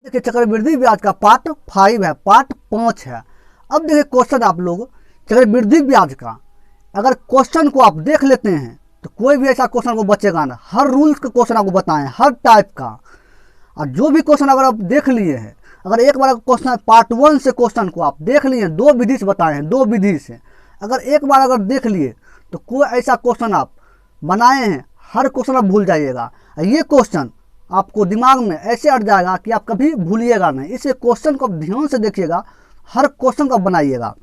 देखिए चक्रवृद्धि ब्याज का पार्ट 5 है, पार्ट 5 है। अब देखिए क्वेश्चन आप लोग चक्रवृद्धि ब्याज का अगर क्वेश्चन को आप देख लेते हैं तो कोई भी ऐसा क्वेश्चन को बचेगा ना। हर रूल्स का क्वेश्चन आपको बताएं, हर टाइप का। और जो भी क्वेश्चन अगर आप देख लिए हैं, अगर एक बार क्वेश्चन पार्ट 1 से क्वेश्चन को आप देख लिए, 2 विधि से बताए हैं, 2 विधि से अगर एक बार अगर देख लिए तो कोई ऐसा क्वेश्चन आप बनाए हैं, हर क्वेश्चन आप भूल जाइएगा। ये क्वेश्चन आपको दिमाग में ऐसे अट जाएगा कि आप कभी भूलिएगा नहीं। इसे क्वेश्चन को ध्यान से देखिएगा, हर क्वेश्चन को बनाइएगा।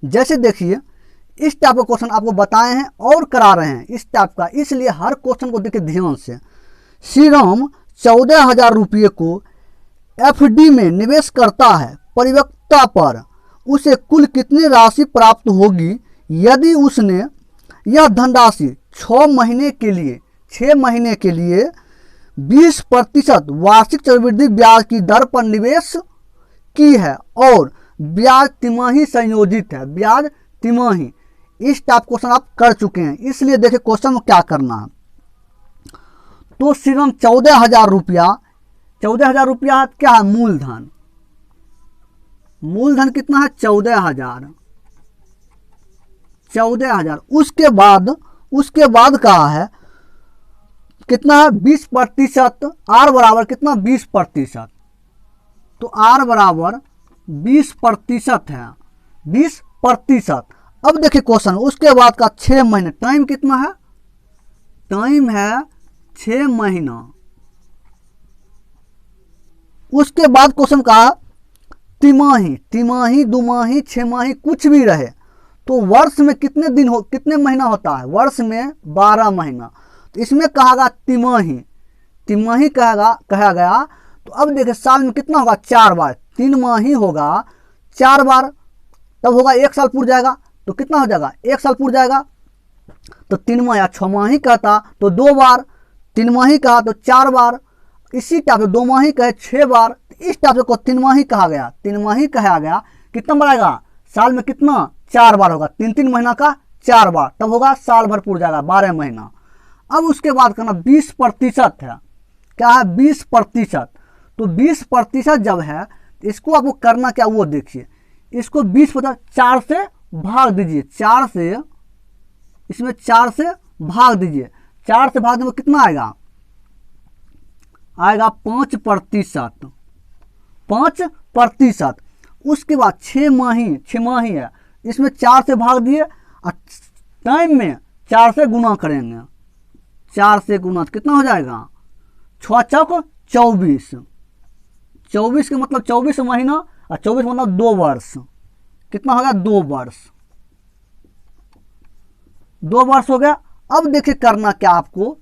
जैसे देखिए इस टाइप का क्वेश्चन आपको बताए हैं और करा रहे हैं इस टाइप का, इसलिए हर क्वेश्चन को देखिए ध्यान से। श्री राम 14,000 रुपये को एफडी में निवेश करता है, परिपक्वता पर उसे कुल कितनी राशि प्राप्त होगी यदि उसने यह धनराशि 6 महीने के लिए 20% वार्षिक चक्रवृद्धि ब्याज की दर पर निवेश की है और ब्याज तिमाही संयोजित है, ब्याज तिमाही। इस टाइप क्वेश्चन आप कर चुके हैं, इसलिए देखिए क्वेश्चन में क्या करना है। तो सिर्फ 14,000 रुपया क्या है? मूलधन। मूलधन कितना है? 14,000। उसके बाद कहा है कितना है? 20%। आर बराबर कितना? 20%। तो आर बराबर 20% है, 20%। अब देखिए क्वेश्चन उसके बाद का 6 महीने, टाइम कितना है? टाइम है 6 महीना। उसके बाद क्वेश्चन का तिमाही, 2 6 माही कुछ भी रहे तो वर्ष में कितने दिन हो, कितने महीना होता है? वर्ष में 12 महीना। तो इसमें कहा तिमाही कहा गया। तो अब देखिए साल में कितना होगा? 4 बार। 3 माही होगा 4 बार, तब होगा 1 साल पूर जाएगा। तो कितना हो जाएगा? 1 साल पूर जाएगा। तो 3 माह या 6 माही कहता तो 2 बार, 3 माही कहा तो 4 बार, इसी टाइप से 2 माही कहे 6 बार। इस टाइप से को 3 माही कहा गया। 3 माही कहा गया कितना बढ़ाएगा? साल में कितना? 4 बार होगा। 3 महीना का 4 बार, तब होगा साल भर पूर जाएगा, 12 महीना। अब उसके बाद करना 20% है। क्या है? 20%। तो 20% जब है इसको आपको करना क्या वो देखिए। इसको 20% 4 से भाग दीजिए, 4 से, इसमें 4 से भाग दीजिए। 4 से भाग देंगे कितना आएगा? 5%। 5%। उसके बाद 6 माही है, इसमें 4 से भाग दिए और टाइम में 4 से गुना करेंगे। 4 से गुना कितना हो जाएगा? 6 चौक 24। 24 का मतलब 24 महीना और 24 मतलब 2 वर्ष। कितना हो गया? 2 वर्ष। 2 वर्ष हो गया। अब देखिए करना क्या आपको,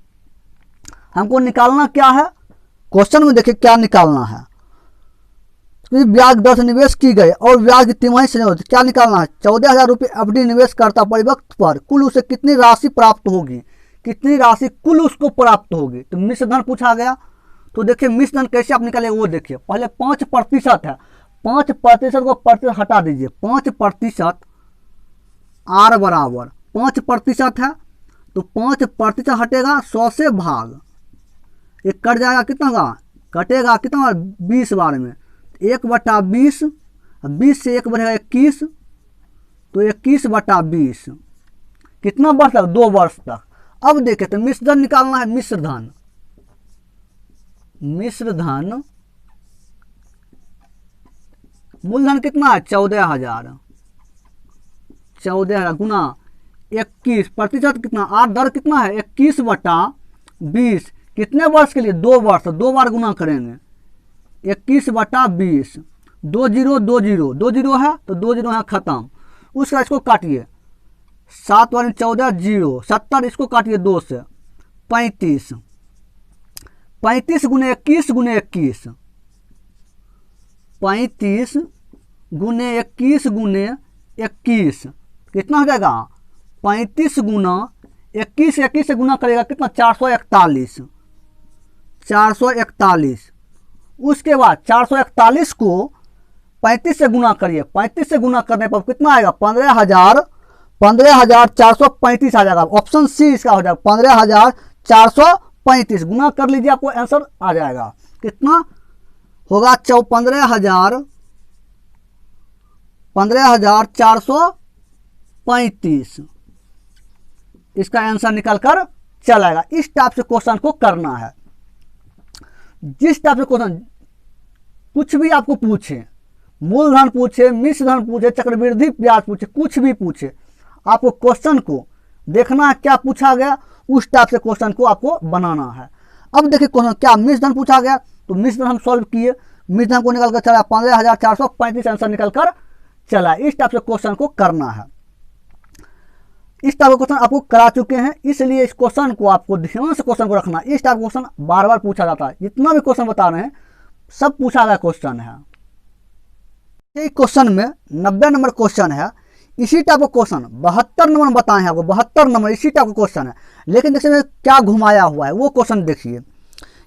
हमको निकालना क्या है क्वेश्चन में। देखिए क्या निकालना है। ब्याज दर से निवेश की गई और ब्याज की तिमाही से क्या निकालना है? 14,000 रुपये एफडी निवेश करता परिपक्वता पर कुल उसे कितनी राशि प्राप्त होगी, कितनी राशि कुल उसको प्राप्त होगी। तो मिश्र धन पूछा गया। तो देखिए मिश्र धन कैसे आप निकालेंगे वो देखिए। पहले 5% है, 5% को प्रतिशत हटा दीजिए। 5% आर बराबर 5% है। तो 5% हटेगा 100 से भाग, एक कट जाएगा, कितना होगा? कटेगा कितना? 20 बार में 1/20। 20 से 1 बढ़ेगा 21, तो 21/20। कितना वर्ष तक? 2 वर्ष तक। अब देखें तो मिश्र धन निकालना है। मिश्र धन मूलधन कितना है? 14,000 गुना 21%। कितना? आर दर कितना है? 21/20। कितने वर्ष के लिए? 2 वर्ष। 2 बार गुना करेंगे। 21/20। 2 0 है तो 2 0 है खत्म। उसका इसको काटिए, 7 वाली 14 0 70, इसको काटिए 2 से 35। 35 गुने 21 गुने 21। 35 गुने 21 गुने 21 कितना हो जाएगा? 35 गुना 21 से गुना करेगा कितना? 441। 441। उसके बाद 441 को 35 से गुना करिए। 35 से गुना करने पर कितना आएगा? 15,435 आ जाएगा। ऑप्शन सी इसका हो जाएगा 15,435। गुना कर लीजिए, आपको आंसर आ जाएगा कितना? होगा 15,435। इसका आंसर निकल कर चला आएगा। इस टाइप से क्वेश्चन को करना है। जिस टाइप से क्वेश्चन कुछ भी आपको पूछे, मूलधन पूछे, मिश्रधन पूछे, चक्रवृद्धि ब्याज पूछे, कुछ भी पूछे, आपको क्वेश्चन को देखना है क्या पूछा गया, उस टाइप से क्वेश्चन को आपको बनाना है। अब देखिए क्वेश्चन क्या मिश्रधन पूछा गया, तो मिश्रधन हम सॉल्व किए, मिश्रधन को निकल कर चला 15,435 आंसर निकल कर चला। इस टाइप से क्वेश्चन को करना है। इस टाइप का क्वेश्चन आपको करा चुके हैं, इसलिए इस क्वेश्चन को आपको ध्यान से क्वेश्चन को रखना। इस टाइप का क्वेश्चन बार बार पूछा जाता है। जितना भी क्वेश्चन बता रहे हैं सब पूछा गया क्वेश्चन है। इस क्वेश्चन में 90 नंबर क्वेश्चन है। इसी टाइप का क्वेश्चन 72 नंबर बताए हैं आपको, 72 नंबर इसी टाइप का क्वेश्चन है। लेकिन देखिए क्या घुमाया हुआ है वो क्वेश्चन देखिए।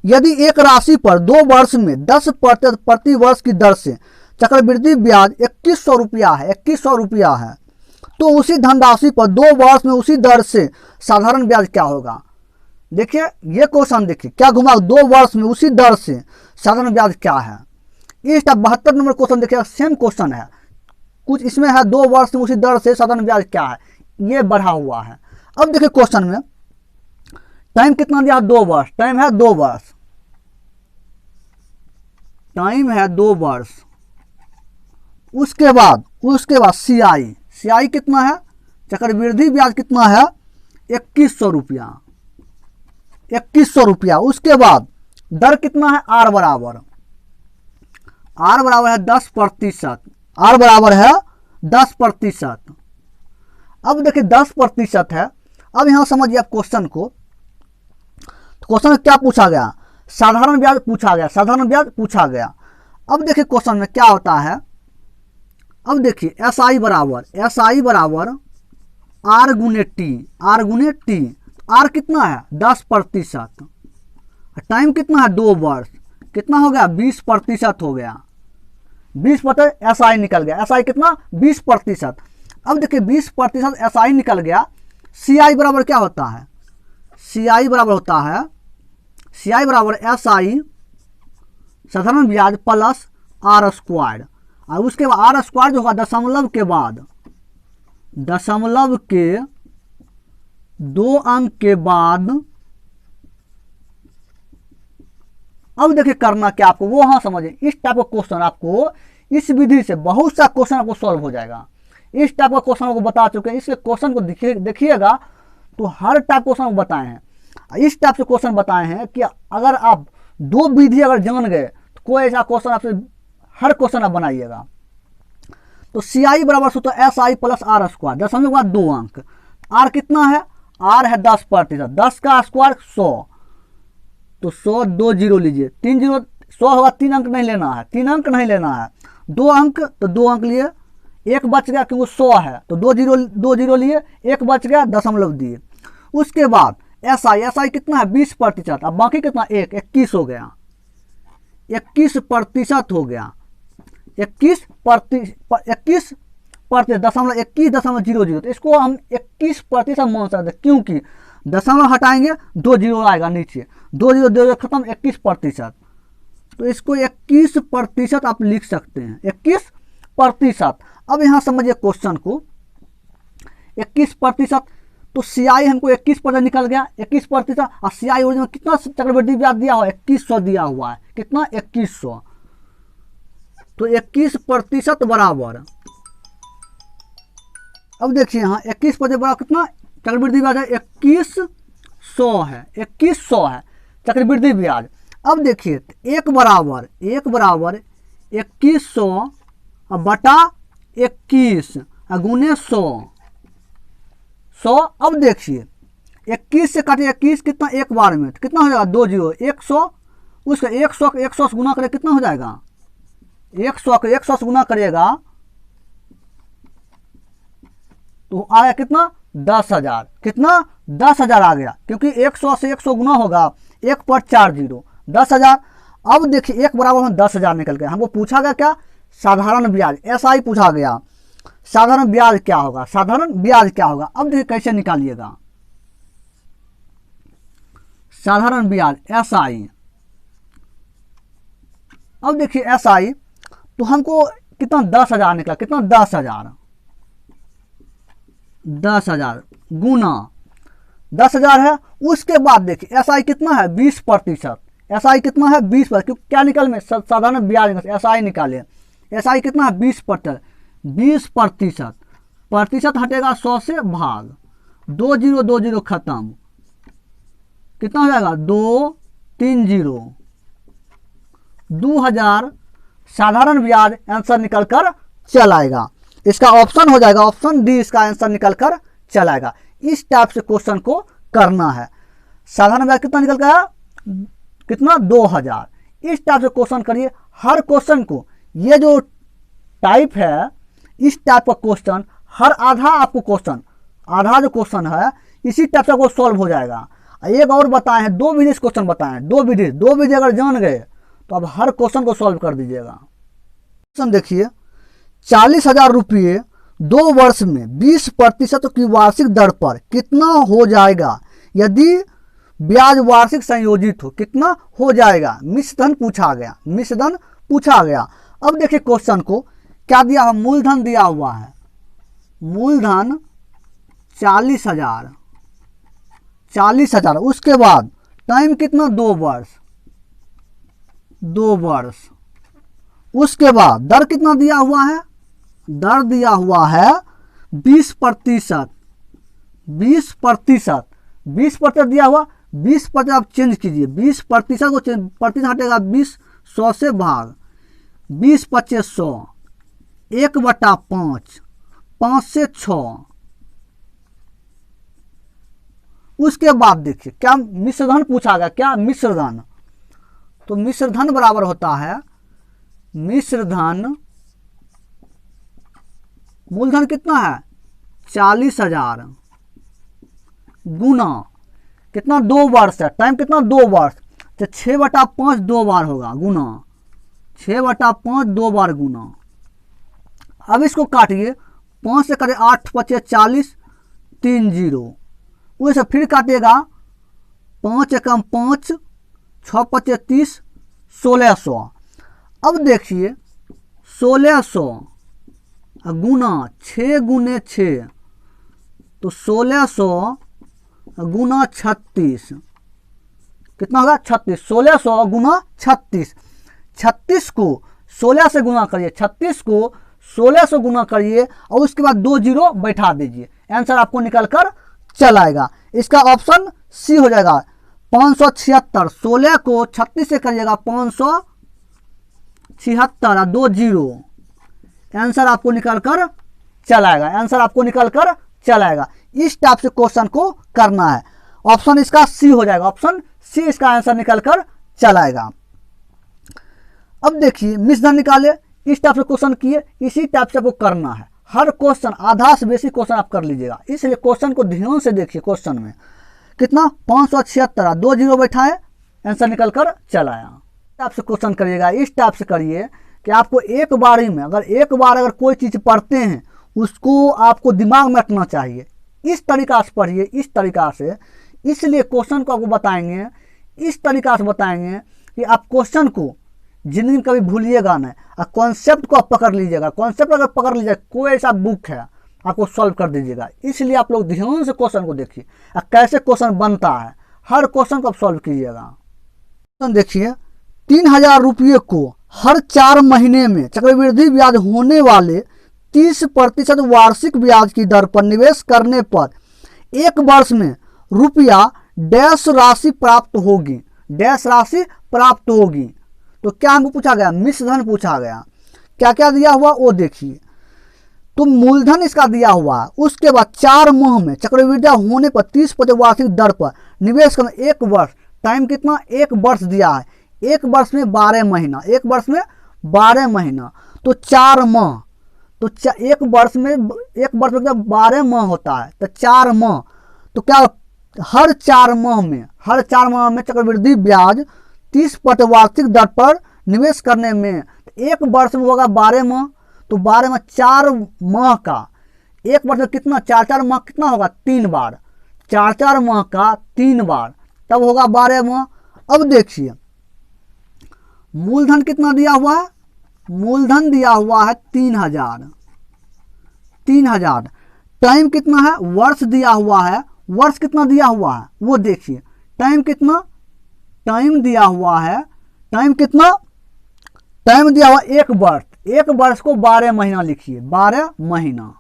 यदि एक राशि पर 2 वर्ष में 10% प्रति वर्ष की दर से चक्रवृद्धि ब्याज 2100 रुपया है, 2100 रुपया है, तो उसी धनराशि पर 2 वर्ष में उसी दर से साधारण ब्याज क्या होगा। देखिए ये क्वेश्चन देखिए क्या घुमा, 2 वर्ष में उसी दर से साधारण ब्याज क्या है। इस 72 नंबर क्वेश्चन देखिए सेम क्वेश्चन है, कुछ इसमें है 2 वर्ष में उसी दर से साधारण ब्याज क्या है, ये बढ़ा हुआ है। अब देखिए क्वेश्चन में टाइम कितना दिया, 2 वर्ष, टाइम है 2 वर्ष, टाइम है 2 वर्ष। उसके बाद सीआई कितना है, चक्रवृद्धि ब्याज कितना है, 2100 रुपया, 2100 रुपया। उसके बाद दर कितना है, आर बराबर है 10%, आर बराबर है 10%। अब देखिए 10% है। अब यहां समझिए आप क्वेश्चन को, क्वेश्चन में क्या पूछा गया, साधारण ब्याज पूछा गया, साधारण ब्याज पूछा गया। अब देखिए क्वेश्चन में क्या होता है, अब देखिए एसआई बराबर आर गुने टी, आर कितना है 10%, टाइम कितना है 2 वर्ष, कितना हो गया 20% हो गया, 20% एसआई निकल गया, एसआई कितना 20%। अब देखिए 20% एसआई निकल गया। सीआई बराबर क्या होता है, सीआई बराबर एसआई साधारण ब्याज प्लस आर स्क्वायर, और उसके बाद आर स्क्वायर जो होगा दशमलव के 2 अंक के बाद। अब देखिए करना क्या आपको वो, हाँ समझिए इस टाइप का क्वेश्चन आपको इस विधि से बहुत सा क्वेश्चन आपको सॉल्व हो जाएगा। इस टाइप का क्वेश्चन को बता चुके हैं, इसलिए क्वेश्चन को देखिएगा तो हर टाइप क्वेश्चन को बताए हैं। इस टाइप से क्वेश्चन बताए हैं कि अगर आप 2 विधि अगर जान गए तो कोई ऐसा क्वेश्चन आपसे हर क्वेश्चन आप बनाइएगा। तो सी आई बराबर सूत्र S I plus R square, दशमलव के बाद 2 अंक, आर कितना है, आर है 10%, 10 का स्क्वायर 100, तो 100 2 जीरो लीजिए, 3 जीरो 100 होगा, 3 अंक नहीं लेना है, 3 अंक नहीं लेना है, 2 अंक तो 2 अंक लिए, एक बच गया क्योंकि 100 है तो 2 जीरो लिए, एक बच गया दशमलव दिए। उसके बाद एस आई कितना है 20%, अब बाकी कितना 21 हो गया, 21% हो गया, 21.21.00, तो इसको हम 21% मान सकते हैं क्योंकि दशमलव हटाएंगे 2 जीरो आएगा नीचे, 2 जीरो खत्म 21%, तो इसको 21% आप लिख सकते हैं, 21%। अब यहाँ समझिए क्वेश्चन को 21%, तो सीआई हमको 21% निकल गया, 21%, और सीआई ओरिजिनल कितना चक्रवृद्धि ब्याज दिया हुआ है 2100 दिया हुआ है, कितना 2100, तो 21% बराबर, अब देखिए यहाँ 21% बराबर कितना चक्रवृद्धि ब्याज है 2100 है, 2100 है चक्रवृद्धि ब्याज। अब देखिए एक बराबर 2100 बटा 21 गुने 100। अब देखिए 21 से काटिए 21 कितना एक बार में, तो कितना हो जाएगा 2 जीरो 100, उसका 100 से गुना करें कितना हो जाएगा, 100 से गुना करिएगा तो आया कितना 10,000, कितना 10,000 आ गया, क्योंकि 100 से 100 गुना होगा, 1 पर 4 जीरो 10,000। अब देखिए 1 बराबर में 10,000 निकल गया। हमको पूछा गया क्या, साधारण ब्याज, ऐसा ही पूछा गया, साधारण ब्याज क्या होगा, साधारण ब्याज क्या होगा। अब देखिए कैसे निकालिएगा, साधारण ब्याज एस आई अब देखिए SI, तो हमको कितना 10,000 निकला, कितना 10,000, 10,000 गुना 10,000 है। उसके बाद देखिए SI कितना है 20%, SI कितना है 20%, क्योंकि क्या निकल में साधारण ब्याज SI निकाले, SI कितना है 20%, 20%, प्रतिशत हटेगा 100 से भाग, 2020 खत्म, कितना हो जाएगा 230, 2,000 साधारण ब्याज आंसर निकल कर चल आएगा। इसका ऑप्शन हो जाएगा ऑप्शन डी, इसका आंसर निकल कर चल आएगा। इस टाइप से क्वेश्चन को करना है। साधारण ब्याज कितना निकल गया, कितना 2,000। इस टाइप से क्वेश्चन करिए हर क्वेश्चन को। ये जो टाइप है इस टाइप का क्वेश्चन हर आधा आपको क्वेश्चन, आधा जो क्वेश्चन है इसी टाइप से आपको सॉल्व हो जाएगा। एक और बताए हैं, 2 विधि क्वेश्चन बताए हैं, 2 विधि अगर जान गए तो अब हर क्वेश्चन को सॉल्व कर दीजिएगा। क्वेश्चन देखिए, 40,000 रुपये 2 वर्ष में 20% की वार्षिक दर पर कितना हो जाएगा यदि ब्याज वार्षिक संयोजित हो, कितना हो जाएगा। मिश्रधन पूछा गया, मिश्रधन पूछा गया। अब देखिए क्वेश्चन को क्या दिया है, मूलधन दिया हुआ है, मूलधन 40,000, 40,000। उसके बाद टाइम कितना 2 वर्ष, 2 वर्ष। उसके बाद दर कितना दिया हुआ है, दर दिया हुआ है 20%, 20%, 20% दिया हुआ, 20% आप चेंज कीजिए, 20% को प्रतिशत हटेगा 20, 100 से भाग, 20 25 100, 1/5, 5 से 6। उसके बाद देखिए क्या मिश्रधन पूछा गया, क्या मिश्रधन, तो मिश्रधन बराबर होता है, मिश्रधन मूलधन कितना है 40,000 गुना कितना 2 वर्ष है, टाइम कितना 2 वर्ष, तो 6/5 2 बार होगा गुना, 6/5 2 बार गुना। अब इसको काटिए, 5 से करें 8 25 40, 30, उसे फिर काटिएगा 5 एकम 5, 6 25 30, 1600। अब देखिए 1600 गुना 6 गुने 6, तो 1600 गुना 36 कितना होगा 36, 1600 गुना 36, 36 को 16 से गुना करिए, 36 को 16 से गुना करिए और उसके बाद 2 0 बैठा दीजिए, आंसर आपको निकल कर चल आएगा। इसका ऑप्शन सी हो जाएगा 576। 16 को 36 से करिएगा 576 2 0, आंसर आपको निकल कर चल आएगा, आंसर आपको निकल कर चल आएगा। इस टाइप से क्वेश्चन को करना है। ऑप्शन इसका सी हो जाएगा, ऑप्शन सी इसका आंसर निकल कर चल आएगा। अब देखिए मिश्रधन निकाले, इस टाइप से क्वेश्चन किए, इसी टाइप से आपको करना है। हर क्वेश्चन आधा से बेसी क्वेश्चन आप कर लीजिएगा, इसलिए क्वेश्चन को ध्यान से देखिए। क्वेश्चन में कितना 576 2 0 बैठाए, आंसर निकल कर चल आया। इस टाइप से क्वेश्चन करिएगा, इस टाइप से करिए कि आपको एक बारी में एक बार अगर कोई चीज़ पढ़ते हैं उसको आपको दिमाग में रखना चाहिए। इस तरीका से पढ़िए, इस तरीका से, इसलिए क्वेश्चन को आपको बताएंगे, इस तरीका से बताएंगे कि आप क्वेश्चन को जिंदगी में कभी भूलिएगा नहीं और कॉन्सेप्ट को आप पकड़ लीजिएगा। कॉन्सेप्ट अगर पकड़ लीजिएगा, कोई ऐसा बुक है आपको सॉल्व कर दीजिएगा। इसलिए आप लोग ध्यान से क्वेश्चन को देखिए और कैसे क्वेश्चन बनता है, हर क्वेश्चन को आप सॉल्व कीजिएगा। क्वेश्चन देखिए, 3,000 रुपये को हर 4 महीने में चक्रवृद्धि ब्याज होने वाले 30% वार्षिक ब्याज की दर पर निवेश करने पर 1 वर्ष में रुपया डैश राशि प्राप्त होगी, डैश राशि प्राप्त होगी। तो क्या हमको पूछा गया, मिश्रधन पूछा गया। क्या क्या दिया हुआ वो देखिए, तो मूलधन इसका दिया हुआ है। उसके बाद 4 माह में चक्रवृद्धि होने पर 30% वार्षिक दर पर निवेश करना, 1 वर्ष, टाइम कितना 1 वर्ष दिया है, 1 वर्ष में 12 महीना, 1 वर्ष में 12 महीना, तो 4 माह, तो 1 वर्ष में 12 माह होता है, तो 4 माह, तो क्या हर 4 माह में चक्रवृद्धि ब्याज 30% वार्षिक दर पर निवेश करने में, 1 वर्ष में होगा 12 माह, तो 12 में 4 माह का, 1 वर्ष में कितना 4 माह कितना होगा 3 बार, 4 माह का 3 बार, तब होगा 12 माह। अब देखिए मूलधन कितना दिया हुआ है? मूलधन दिया हुआ है 3000। 3000। टाइम कितना है? वर्ष दिया हुआ है। वर्ष कितना दिया हुआ है वो देखिए। टाइम कितना? टाइम दिया हुआ है। टाइम कितना? टाइम दिया हुआ 1 वर्ष। 1 वर्ष को 12 महीना लिखिए। 12 महीना।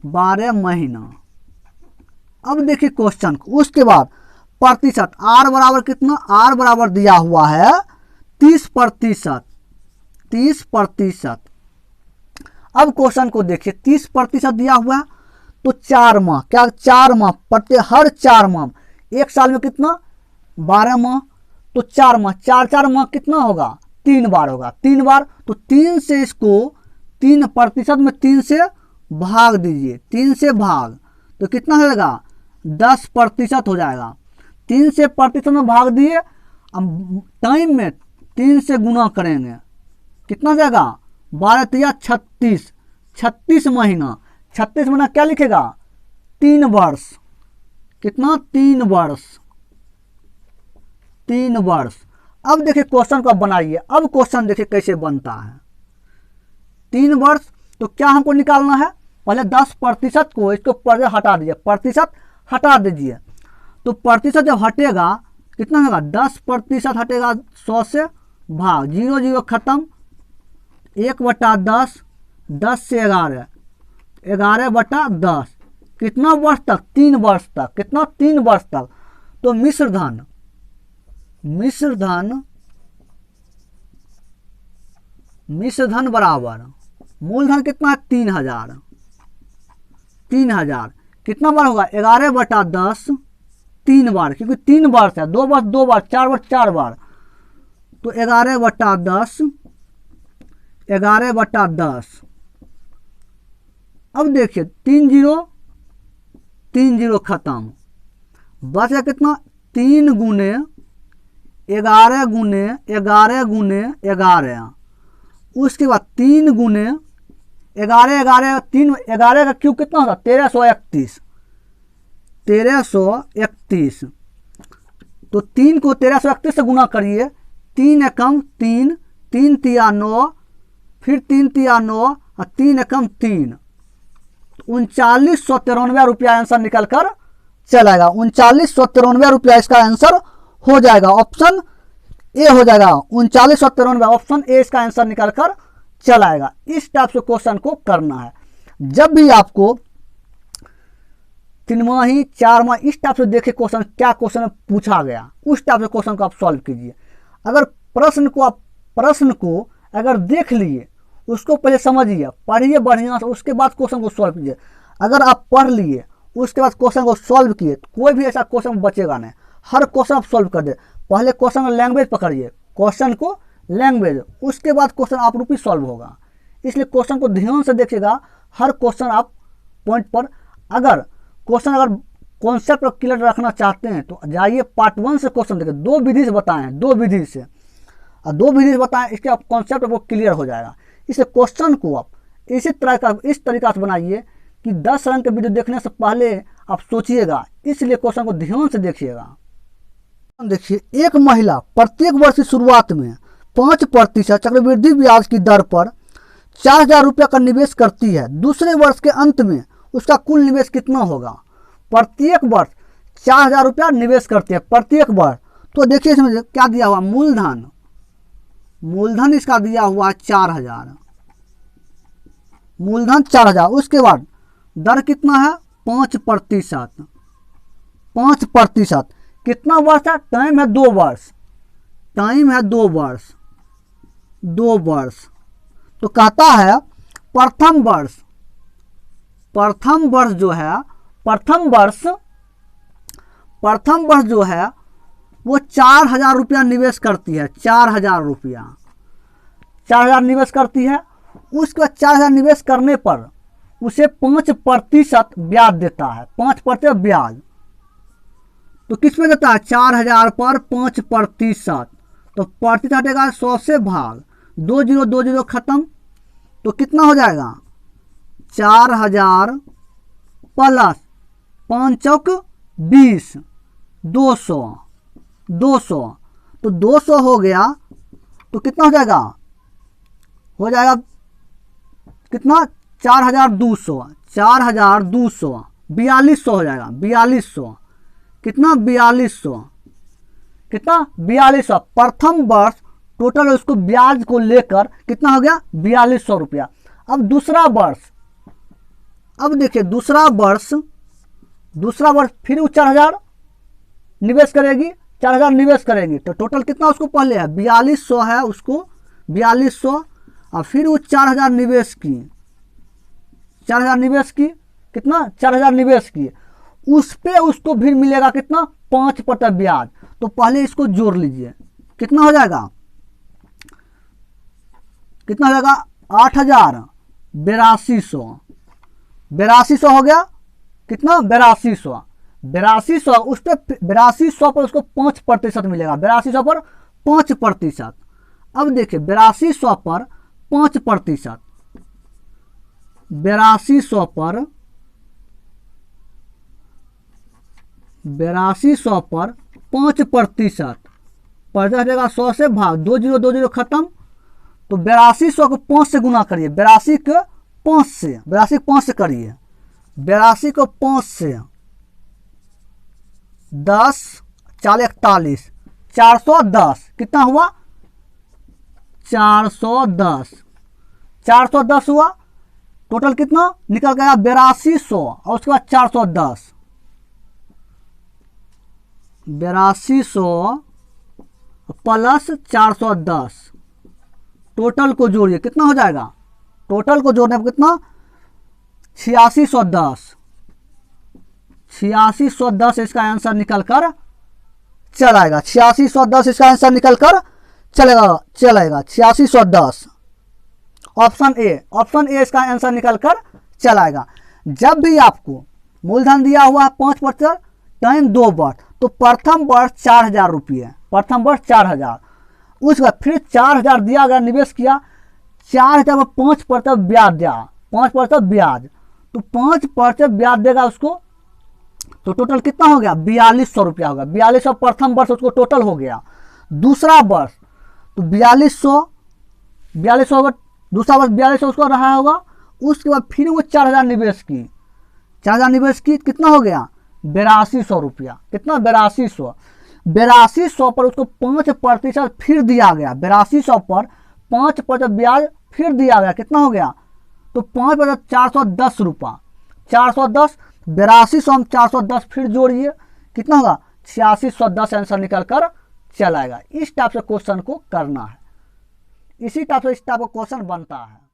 12 महीना। अब देखिए क्वेश्चन को। उसके बाद प्रतिशत, आर बराबर कितना? आर बराबर दिया हुआ है 30%। 30%। अब क्वेश्चन को देखिए, 30% दिया हुआ है तो 4 माह, क्या 4 माह, हर 4 माह, एक साल में कितना? 12 माह, तो 4 माह, 4 माह कितना होगा? 3 बार होगा। 3 बार, तो 3 से इसको 3% में 3 से भाग दीजिए। 3 से भाग तो कितना हो जाएगा? 10% हो जाएगा। 3 से प्रतिशत में भाग दिए, अब टाइम में 3 से गुना करेंगे, कितना जाएगा? 12 तिया 36। 36 महीना। 36 महीना क्या लिखेगा? 3 वर्ष। कितना? 3 वर्ष। 3 वर्ष। अब देखिए क्वेश्चन को बनाइए। अब क्वेश्चन देखिए कैसे बनता है। 3 वर्ष, तो क्या हमको निकालना है? पहले 10% को इसको पर हटा दीजिए। प्रतिशत हटा दीजिए, तो प्रतिशत जब हटेगा कितना होगा? 10% हटेगा 100 से, भाग 0 0 खत्म, 1/10, 10 से 11, 11/10, कितना वर्ष तक? 3 वर्ष तक। कितना? 3 वर्ष तक। तो मिश्रधन, मिश्रधन, मिश्रधन बराबर मूलधन कितना है? 3000। 3000 कितना बार होगा? 11/10, 3 बार, क्योंकि 3 वर्ष है। 2 वर्ष 2 बार, 4 वर्ष 4 बार, तो 11/10, 11/10। अब देखिए 3 0, 3 0 खत्म, बच गया कितना? 3 गुने 11 गुने 11 गुने 11। उसके बाद 3 गुने 11 11 3, 11 का क्यूब कितना होता? 1331। 1331। तो 3 को 1331 से गुना करिए। 3 एकम 3, 3 तिया 9, फिर 3 तिया 9 और 3 एकम 3, 3993 रुपया आंसर निकल कर चलाएगा। 3993 रुपया इसका आंसर हो जाएगा। ऑप्शन ए हो जाएगा। 3993 ऑप्शन ए इसका आंसर निकल कर चलाएगा। इस टाइप से क्वेश्चन को करना है। जब भी आपको 3 माही 4 माह इस टाइप से देखिए क्वेश्चन, क्या क्वेश्चन पूछा गया, उस टाइप से क्वेश्चन को आप सॉल्व कीजिए। अगर प्रश्न को अगर देख लिए, उसको पहले समझिए, पढ़िए बढ़िया से, उसके बाद क्वेश्चन को सॉल्व कीजिए। अगर आप पढ़ लिए उसके बाद क्वेश्चन को सॉल्व किए तो कोई भी ऐसा क्वेश्चन बचेगा नहीं। हर क्वेश्चन आप सॉल्व कर दे। पहले क्वेश्चन का लैंग्वेज पकड़िए, क्वेश्चन को लैंग्वेज, उसके बाद क्वेश्चन आप रूपी सॉल्व होगा। इसलिए क्वेश्चन को ध्यान से देखिएगा। हर क्वेश्चन आप पॉइंट पर, अगर कॉन्सेप्ट क्लियर रखना चाहते हैं तो जाइए पार्ट 1 से क्वेश्चन देखिए। 2 विधि से बताए हैं, 2 विधि से, और 2 विधि से बताएं, इसके आप कॉन्सेप्ट वो क्लियर हो जाएगा। इसलिए क्वेश्चन को आप इस तरीका से बनाइए कि 10 रंग के वीडियो देखने से पहले आप सोचिएगा। इसलिए क्वेश्चन को ध्यान से देखिएगा। देखिए, एक महिला प्रत्येक वर्ष की शुरुआत में 5% चक्रवृद्धि ब्याज की दर पर 4000 रुपये का निवेश करती है। दूसरे वर्ष के अंत में उसका कुल निवेश कितना होगा? प्रत्येक वर्ष 4000 रुपया निवेश करते हैं प्रत्येक वर्ष। तो देखिए इसमें क्या दिया हुआ? मूलधन, मूलधन इसका दिया हुआ 4000, मूलधन 4000। उसके बाद दर कितना है? 5%। 5% कितना वर्ष है? टाइम है 2 वर्ष, टाइम है 2 वर्ष, 2 वर्ष। तो कहता है प्रथम वर्ष, प्रथम वर्ष जो है, प्रथम वर्ष जो है वो 4000 रुपया निवेश करती है। 4000 रुपया, 4000 निवेश करती है। उसके बाद 4000 निवेश करने पर उसे 5% ब्याज देता है। 5% ब्याज तो किस में देता है? 4000 पर 5%। तो प्रतिशत हटेगा 100 से, भाग 2 0 2 0 खत्म, तो कितना हो जाएगा? 4000 प्लस 5 चौक 20, 200, 200। तो 200 हो गया तो कितना हो जाएगा, कितना 4200, 4200 हो जाएगा, 4200 कितना 4200 प्रथम वर्ष टोटल उसको ब्याज को लेकर कितना हो गया 4200 रुपया। अब दूसरा वर्ष, अब देखिए दूसरा वर्ष फिर वो 4000 निवेश करेगी, 4000 निवेश करेगी तो टोटल कितना उसको पहले है 4200 है उसको 4200, और फिर वो 4000 निवेश की, 4000 निवेश की, कितना 4000 निवेश की, उस पे उसको फिर मिलेगा कितना 5% ब्याज। तो पहले इसको जोड़ लीजिए, कितना हो जाएगा 8000, 8200 हो गया, कितना 8200 उस पर 8200 पर उसको 5% मिलेगा, 8200 पर 5%। अब देखिए 8200 पर 5%, 8200 पर 5%, पता चलेगा 100 से भाग, 20 खत्म, तो 8200 को 5 से गुना करिए, 82 को 5 से करिए, 82 को 5 से 10 4 41 410, कितना हुआ 410 हुआ, टोटल कितना निकल गया 8200 और उसके बाद 410, 8200 प्लस 410, टोटल को जोड़िए कितना हो जाएगा, टोटल को जोड़ने पर कितना 8610 इसका आंसर निकल कर चलाएगा, 8610 इसका आंसर निकल कर चलेगा 8610, ऑप्शन ए इसका आंसर निकल कर चलाएगा। जब भी आपको मूलधन दिया हुआ है 5% टाइम 2 वर्ष, तो प्रथम वर्ष 4000 रुपये, प्रथम वर्ष 4000, उसके बाद फिर 4000 दिया गया, निवेश किया, 4000 में 5% ब्याज दिया, 5% ब्याज, तो 5% ब्याज देगा उसको, तो टोटल कितना हो गया 4200 रुपया होगा, 4200 प्रथम वर्ष उसको टोटल हो गया। दूसरा वर्ष तो 4200 होगा, दूसरा वर्ष 4200 उसको रहा होगा, उसके बाद फिर वो 4000 निवेश की, 4000 निवेश की, कितना हो गया 8200 रुपया, कितना 8200 पर उसको 5% फिर दिया गया, 8200 पर 5% ब्याज फिर दिया गया, कितना हो गया, तो 5% 410 रुपया, 410, 8200 हम 410 फिर जोड़िए, कितना होगा 8610 आंसर निकल कर चलाएगा। इस टाइप से क्वेश्चन को करना है, इसी टाइप से इस टाइप का क्वेश्चन बनता है।